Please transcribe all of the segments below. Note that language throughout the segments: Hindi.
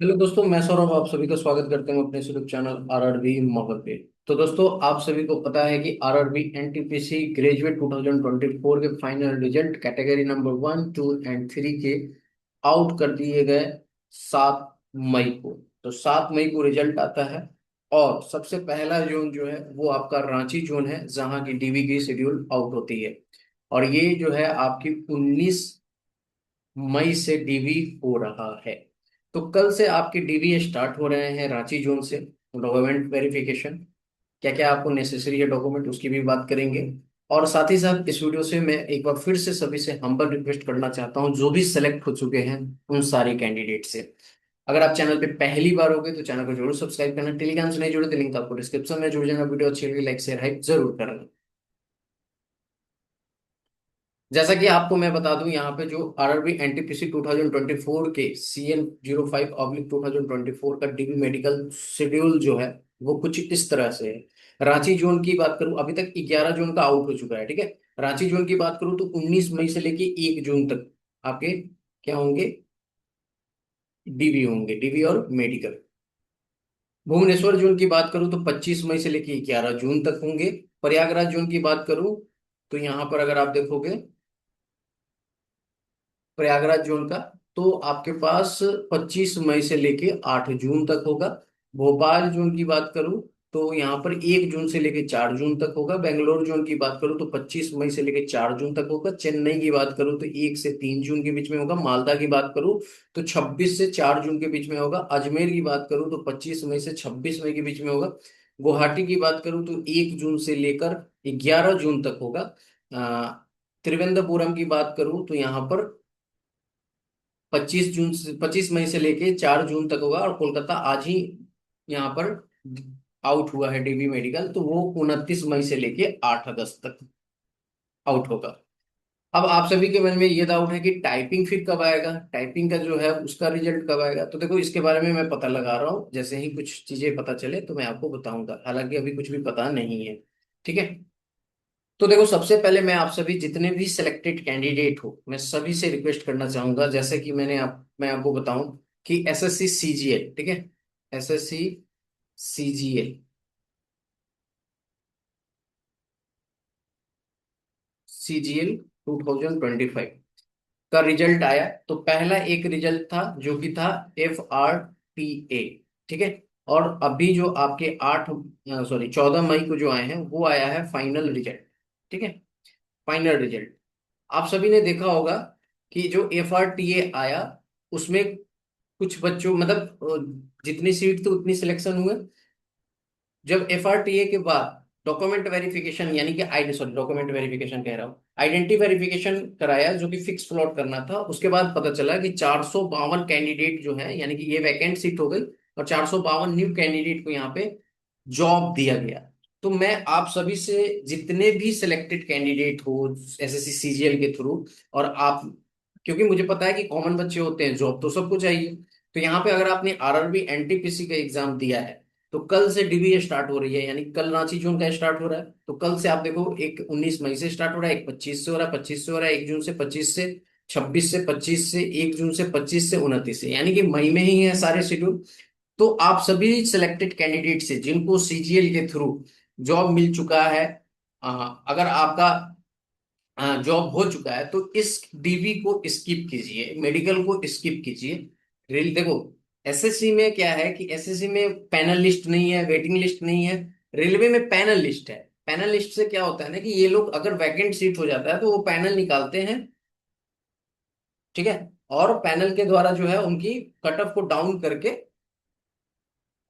हेलो दोस्तों, मैं सौरभ आप सभी का स्वागत करते हैं अपने यूट्यूब चैनल आरआरबी माहौल पे। तो दोस्तों, आप सभी को पता है कि आरआरबी एनटीपीसी ग्रेजुएट 2024 के final result category number 1, 2 and 3 के आउट कर दिए गए 7 मई को। तो 7 मई को रिजल्ट आता है और सबसे पहला जोन जो है वो आपका रांची जोन है, जहां की डीवी की शेड्यूल आउट होती है। और ये जो है आपकी 19 मई से डीवी हो रहा है। तो कल से आपके डीवी स्टार्ट हो रहे हैं रांची जोन से। डॉक्यूमेंट वेरिफिकेशन, क्या क्या आपको नेसेसरी है डॉक्यूमेंट, उसकी भी बात करेंगे। और साथ ही साथ इस वीडियो से मैं एक बार फिर से सभी से हम्बल रिक्वेस्ट करना चाहता हूं, जो भी सेलेक्ट हो चुके हैं उन सारे कैंडिडेट से, अगर आप चैनल पे पहली बार होगे तो चैनल को जरूर सब्सक्राइब करना। टेलीग्राम से नहीं जुड़े तो लिंक आपको डिस्क्रिप्शन में, जुड़ जाना। वीडियो अच्छी लगी लाइक शेयर हाइप जरूर करना। जैसा कि आपको मैं बता दूं, यहाँ पे जो आरआरबी एनटीपीसी 2024 के CN05/2024 का डीबी मेडिकल शेड्यूल जो है वो कुछ इस तरह से है। रांची जोन की बात करूं, अभी तक 11 जोन का आउट हो चुका है, ठीक है। रांची जोन की बात करूं तो 19 मई से लेके 1 जून तक आपके क्या होंगे, डीबी होंगे, डीबी और मेडिकल। भुवनेश्वर जोन की बात करूं तो 25 मई से लेके 11 जून तक होंगे। प्रयागराज जोन की बात करूं तो यहाँ पर अगर आप देखोगे प्रयागराज जोन का, तो आपके पास 25 मई से लेके 8 जून तक होगा। भोपाल जोन की बात करूं तो यहाँ पर 1 जून से लेके 4 जून तक होगा। बेंगलोर जोन की बात करूं तो 25 मई से लेके 4 जून तक होगा। चेन्नई की बात करूं तो 1 से 3 जून के बीच में होगा। मालदा की बात करूं तो 26 से 4 जून के बीच में होगा। अजमेर की बात करूं तो 25 मई से 26 मई के बीच में होगा। गुवाहाटी की बात करूं तो 1 जून से लेकर 11 जून तक होगा। त्रिवेंद्रपुरम की बात करूं तो यहाँ पर 25 मई से लेके 4 जून तक होगा। और कोलकाता आज ही यहाँ पर आउट हुआ है डीबी मेडिकल, तो वो 29 मई से लेके 8 अगस्त तक आउट होगा। अब आप सभी के मन में ये डाउट है कि टाइपिंग फिर कब आएगा, टाइपिंग का जो है उसका रिजल्ट कब आएगा। तो देखो, इसके बारे में मैं पता लगा रहा हूँ, जैसे ही कुछ चीजें पता चले तो मैं आपको बताऊंगा, हालांकि अभी कुछ भी पता नहीं है, ठीक है। तो देखो, सबसे पहले मैं आप सभी जितने भी सिलेक्टेड कैंडिडेट हो, मैं सभी से रिक्वेस्ट करना चाहूंगा, जैसे कि मैं आपको बताऊं कि एसएससी सीजीएल, ठीक है, एसएससी सीजीएल, सीजीएल 2025 का रिजल्ट आया। तो पहला एक रिजल्ट था जो कि था FRTA, ठीक है। और अभी जो आपके 14 मई को जो आए हैं वो आया है फाइनल रिजल्ट, ठीक है, फाइनल रिजल्ट। आप सभी ने देखा होगा कि जो FRTA आया उसमें कुछ बच्चों, मतलब जितनी सीट थी उतनी सिलेक्शन हुए। जब FRTA के बाद डॉक्यूमेंट वेरिफिकेशन, यानी कि आईडी, सॉरी डॉक्यूमेंट वेरिफिकेशन कह रहा हूँ, आइडेंटिटी वेरिफिकेशन कराया, जो कि फिक्स प्लॉट करना था, उसके बाद पता चला कि 452 कैंडिडेट जो है, यानी कि ये वैकेंट सीट हो गई और 452 न्यू कैंडिडेट को यहाँ पे जॉब दिया गया। तो मैं आप सभी से, जितने भी सिलेक्टेड कैंडिडेट हो एसएससी सीजीएल के थ्रू, और आप, क्योंकि मुझे पता है कि कॉमन बच्चे होते हैं, जॉब तो सबको चाहिए। तो यहाँ पे अगर आपने आरआरबी एनटीपीसी का एग्जाम दिया है तो कल से डीबीए स्टार्ट हो रही है, यानी कल रांची जून का स्टार्ट हो रहा है। तो कल से आप देखो, एक 19 मई से स्टार्ट हो रहा है, एक 25 से हो रहा है, 25 से हो रहा है, 1 जून से, 25 से, 26 से, 25 से, 1 जून से, 25 से 29 से, यानी कि मई में ही है सारे शेड्यूल। तो आप सभी सिलेक्टेड कैंडिडेट से जिनको सीजीएल के थ्रू जॉब मिल चुका है, अगर आपका जॉब हो चुका है तो इस डीवी को स्किप कीजिए, मेडिकल को स्किप कीजिए। रेल देखो, एसएससी में क्या है कि एसएससी में पैनल लिस्ट नहीं है, वेटिंग लिस्ट नहीं है। रेलवे में पैनल लिस्ट है। पैनल लिस्ट से क्या होता है ना कि ये लोग अगर वैकेंट सीट हो जाता है तो वो पैनल निकालते हैं, ठीक है। और पैनल के द्वारा जो है उनकी कट ऑफ को डाउन करके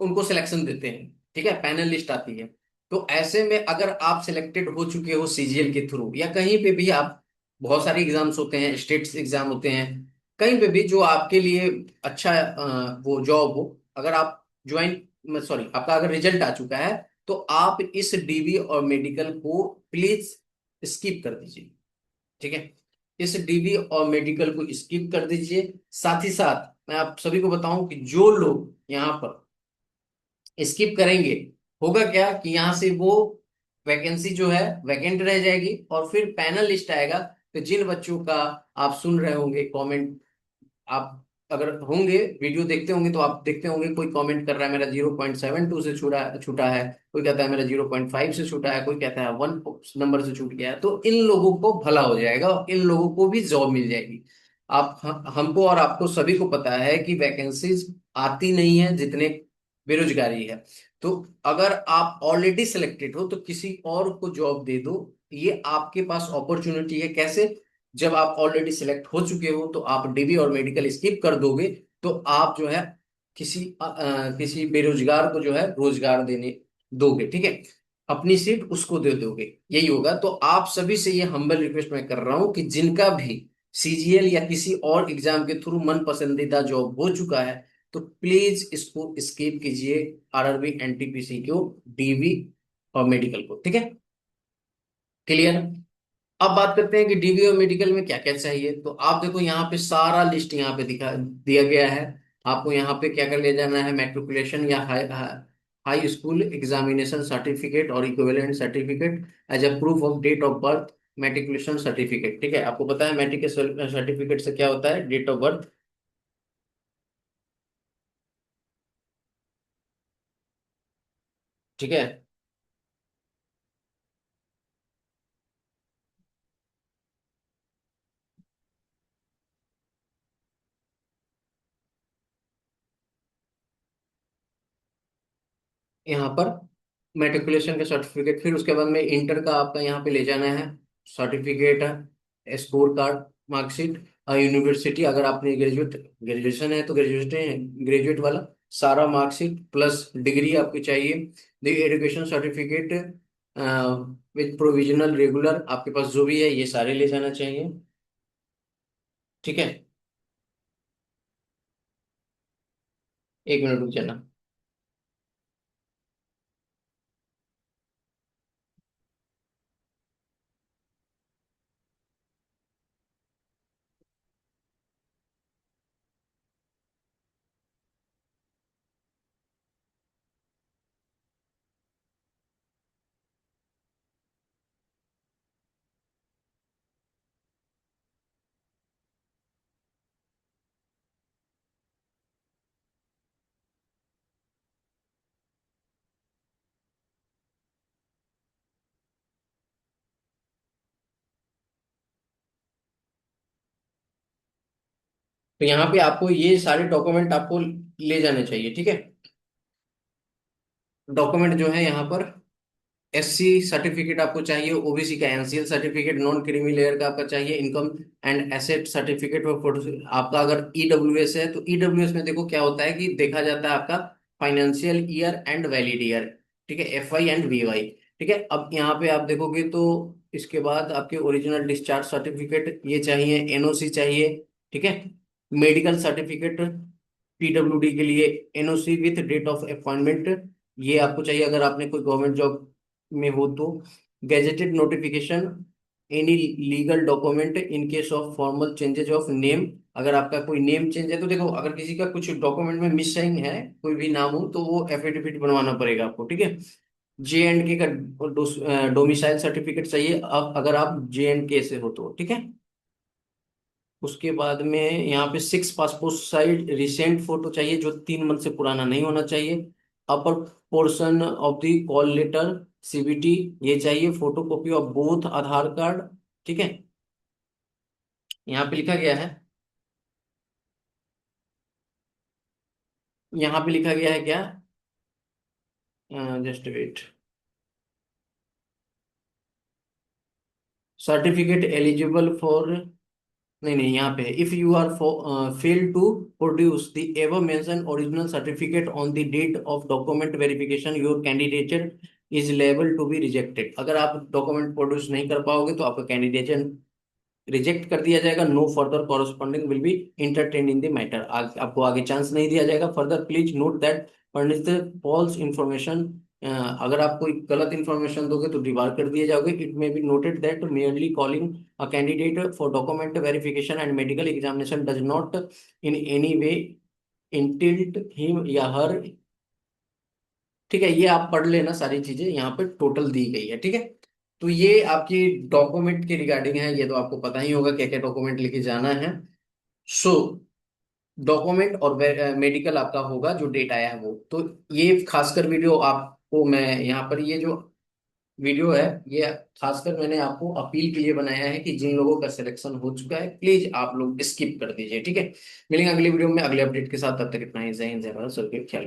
उनको सिलेक्शन देते हैं, ठीक है, पैनल लिस्ट आती है। तो ऐसे में अगर आप सिलेक्टेड हो चुके हो सीजीएल के थ्रू या कहीं पे भी, आप, बहुत सारे एग्जाम्स होते हैं, स्टेट्स एग्जाम होते हैं, कहीं पे भी जो आपके लिए अच्छा वो जॉब हो, अगर आप ज्वाइन, सॉरी, आपका अगर रिजल्ट आ चुका है तो आप इस डीवी और मेडिकल को प्लीज स्किप कर दीजिए, ठीक है। इस डीवी और मेडिकल को स्किप कर दीजिए। साथ ही साथ मैं आप सभी को बताऊं कि जो लोग यहाँ पर स्किप करेंगे, होगा क्या कि यहाँ से वो वैकेंसी जो है वैकेंट रह जाएगी और फिर पैनल लिस्ट आएगा। तो जिन बच्चों का, आप सुन रहे होंगे कमेंट, आप अगर होंगे, वीडियो देखते होंगे तो आप देखते होंगे कोई कमेंट कर रहा है मेरा 0.72 से छूटा छूटा है, कोई कहता है मेरा 0.5 से छूटा है, कोई कहता है 1 नंबर से छूट गया है। तो इन लोगों को भला हो जाएगा और इन लोगों को भी जॉब मिल जाएगी। आप हमको और आपको सभी को पता है कि वैकेंसीज आती नहीं है जितने बेरोजगारी है। तो अगर आप ऑलरेडी सिलेक्टेड हो तो किसी और को जॉब दे दो। ये आपके पास अपॉर्चुनिटी है। कैसे? जब आप ऑलरेडी सिलेक्ट हो चुके हो तो आप डीबी और मेडिकल स्किप कर दोगे, तो आप जो है किसी बेरोजगार को जो है रोजगार देने दोगे, ठीक है, अपनी सीट उसको दे दोगे, यही होगा। तो आप सभी से ये हम्बल रिक्वेस्ट मैं कर रहा हूं कि जिनका भी सीजीएल या किसी और एग्जाम के थ्रू मन पसंदीदा जॉब हो चुका है, तो प्लीज इसको स्किप कीजिए, आरआरबी एनटीपीसी को, डीवी और मेडिकल को, ठीक है। क्लियर? अब बात करते हैं कि डीवी और मेडिकल में क्या क्या चाहिए। तो आप देखो यहाँ पे सारा लिस्ट यहाँ पे दिखा दिया गया है। आपको यहाँ पे क्या कर ले जाना है, मैट्रिकुलेशन या high high school examination certificate और equivalent certificate as a proof of date of birth, matriculation certificate, ठीक है। आपको पता है मैट्रिक सर्टिफिकेट से क्या होता है, डेट ऑफ बर्थ, ठीक है। यहाँ पर मेट्रिकुलेशन का सर्टिफिकेट, फिर उसके बाद में इंटर का आपका यहाँ पे ले जाना है certificate, score card, marksheet, university अगर आपने ग्रेजुएशन है तो ग्रेजुएट वाला सारा मार्कशीट प्लस डिग्री आपकी चाहिए। Education certificate with provisional regular आपके पास जो भी है ये सारे ले जाना चाहिए, ठीक है। एक मिनट रुक जाना। तो यहाँ पे आपको ये सारे डॉक्यूमेंट आपको ले जाने चाहिए, ठीक है। डॉक्यूमेंट जो है यहाँ पर एससी सर्टिफिकेट आपको चाहिए, ओबीसी का NCL certificate, non creamy layer का आपका चाहिए, इनकम एंड एसेट सर्टिफिकेट और फोटो। आपका अगर ईडब्ल्यूएस है तो ईडब्ल्यूएस में देखो क्या होता है कि देखा जाता है आपका financial year and valid year, ठीक है, एफवाई एंड वीवाई, ठीक है। अब यहाँ पे आप देखोगे तो इसके बाद आपके ओरिजिनल डिस्चार्ज सर्टिफिकेट ये चाहिए, एनओसी चाहिए, ठीक है। मेडिकल सर्टिफिकेट पीडब्ल्यूडी के लिए NOC with date of appointment ये आपको चाहिए अगर आपने कोई गवर्नमेंट जॉब में हो तो। Gazetted notification, any legal document in case of formal changes of name, अगर आपका कोई नेम चेंज है तो देखो अगर किसी का कुछ डॉक्यूमेंट में मिसिंग है, कोई भी नाम हो तो वो एफिडेविट बनवाना पड़ेगा आपको, ठीक है। जे एंड के का डोमिसाइल सर्टिफिकेट चाहिए अब अगर आप जे एंड के से हो तो, ठीक है। उसके बाद में यहाँ पे 6 पासपोर्ट साइज रिसेंट फोटो चाहिए जो 3 मंथ से पुराना नहीं होना चाहिए। Upper portion of the call letter CBT ये चाहिए, photo copy of both Aadhaar card, ठीक है। यहाँ पे लिखा गया है, यहाँ पे लिखा गया है क्या, just wait, certificate eligible for, नहीं नहीं यहाँ पे if you are fail to produce the ever mention original certificate on the date of document verification your candidature is liable to be rejected. अगर आप डॉक्यूमेंट प्रोड्यूस नहीं कर पाओगे तो आपका कैंडिडेचर रिजेक्ट कर दिया जाएगा। No further corresponding will be entertain in the matter, आपको आगे चांस नहीं दिया जाएगा। Further please note that furnish the false information, अगर आप कोई गलत इंफॉर्मेशन दोगे तो डिबार कर दिए जाओगे। It may be noted that merely calling a candidate for document verification and medical examination does not in any way entitle him या हर, ठीक है। ये आप पढ़ लेना, सारी चीजें यहाँ पे टोटल दी गई है, ठीक है। तो ये आपकी डॉक्यूमेंट के रिगार्डिंग है, ये तो आपको पता ही होगा क्या क्या डॉक्यूमेंट लेके जाना है। सो डॉक्यूमेंट और मेडिकल आपका होगा जो डेट आया है वो। तो ये खासकर वीडियो आपको मैं यहाँ पर, ये जो वीडियो है ये खासकर मैंने आपको अपील के लिए बनाया है कि जिन लोगों का सिलेक्शन हो चुका है प्लीज आप लोग स्किप कर दीजिए, ठीक है। मिलेंगे अगली वीडियो में अगले अपडेट के साथ, तब तक इतना ही। जय हिंद, जय भारत, सबके ख्याल।